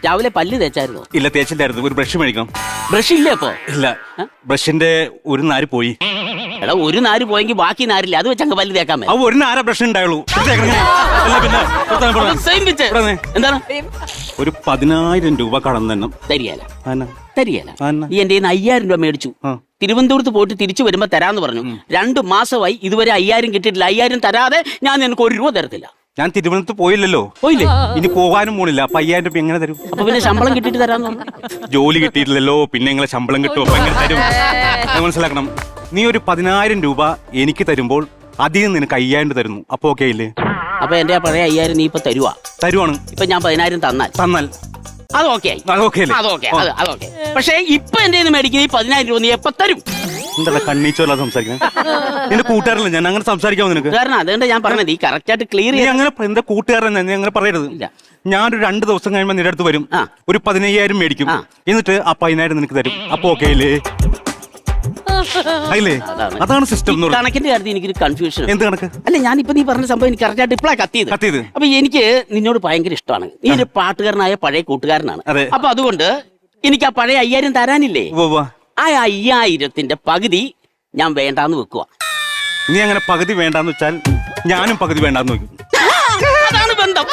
രാവിലെ പല്ല് തേച്ചായിരുന്നോ? ഇല്ല, തേച്ചില്ലായിരുന്നു. ഒരു ബ്രഷ് മേടിക്കണം. ബ്രഷ് ഇല്ലേ അപ്പൊ? ഇല്ല, ബ്രഷിന്റെ ഒരു നാര് പോയി. എടാ, ഒരു നാര് പോയെങ്കിൽ ബാക്കി നാരില്ല, അത് വെച്ച് അങ്ങ് പല്ല് തേക്കാൻ ആ ഒരു നാര ബ്രഷ് ഉണ്ടായുള്ളൂ. എന്താണ്? ഒരു 10,000 രൂപ കടം തന്നെ തരികേല. ആന. തരികേല. ആന. നീ എന്റെ 5,000 രൂപ മേടിച്ചു. തിരുവനന്തപുരത്ത് പോയിട്ട് തിരിച്ചു വരുമ്പോ തരാന്ന് പറഞ്ഞു. 2 മാസമായി ഇതുവരെ 5,000 കിട്ടിയിട്ടില്ല. 5,000 തരാതെ ഞാൻ നിനക്ക് 1 രൂപ തരത്തില്ല. ഞാൻ തിരുവനന്തപുരത്ത് പോയില്ലല്ലോ. പോയില്ലേ? ഇനി പോകാനും പോണില്ല. അപ്പൊ 5,000 രൂപ എങ്ങനെ തരും? അപ്പൊ പിന്നെ ശമ്പളം കിട്ടിയിട്ട് തരാന്ന് പറഞ്ഞു. ജോലി കിട്ടിയിട്ടില്ലല്ലോ, പിന്നെ എങ്ങനെ ശമ്പളം കിട്ടുമോ? അപ്പൊ എങ്ങനെ തരും? മനസ്സിലാക്കണം. നീ ഒരു 10,000 രൂപ എനിക്ക് തരുമ്പോൾ അതിൽ നിന്ന് നിനക്ക് 5,000 തരുന്നു. അപ്പൊ ഓക്കെ ഇല്ലേ? അപ്പൊ എന്റെ ആ പഴയ 5,000 നീ ഇപ്പൊ തരുവാണ്. ഇപ്പൊ ഞാൻ 10,000 തന്നാൽ അത് ഓക്കെ ആയി. അതൊക്കെ. പക്ഷേ ഇപ്പൊ എന്റെ മേടിക്കുന്ന ഈ 10,000 രൂപ നീ എപ്പ തരും? എന്താ കണ്ണീച്ചോല്ല സംസാരിക്കുന്നത്? എന്റെ കൂട്ടുകാരല്ല ഞാൻ, അങ്ങനെ സംസാരിക്കാമോ നിനക്ക്? കാരണം അതുകൊണ്ട് ഞാൻ പറഞ്ഞത് ഈ കറക്റ്റ് ആയിട്ട് ക്ലിയർ നീ അങ്ങനെ എന്താ കൂട്ടുകാരൻ നീ അങ്ങനെ പറയരുത്. ഞാനൊരു 2 ദിവസം കഴിയുമ്പോൾ നിന്റെ അടുത്ത് വരും. ഒരു 15,000 മേടിക്കും. എന്നിട്ട് ആ 10,000 നിനക്ക് തരും. അപ്പൊ ഓക്കെ ഇല്ലേ? അതാണ് സിസ്റ്റം. കണക്കിന്റെ കാര്യത്തിൽ എനിക്കൊരു കൺഫ്യൂഷൻ. എന്ത് കണക്ക്? അല്ല, ഞാനിപ്പോ നീ പറഞ്ഞ സംഭവം എനിക്ക് കറക്റ്റ് ആയിട്ട് ഇപ്പോഴാണ് കത്തിയത്. അപ്പൊ എനിക്ക് നിന്നോട് ഭയങ്കര ഇഷ്ടമാണ്. നീ ഒരു പാട്ടുകാരനായ പഴയ കൂട്ടുകാരനാണ്. അപ്പൊ അതുകൊണ്ട് എനിക്ക് ആ പഴയ 5,000 തരാനില്ലേ? ആ 5,000ന്റെ പകുതി ഞാൻ വേണ്ടാന്ന് വെക്കുക. നീ അങ്ങനെ പകുതി വേണ്ടാന്ന് വെച്ചാൽ ഞാനും പകുതി വേണ്ടാന്ന് വെക്കും. അതാണ് ബന്ധം.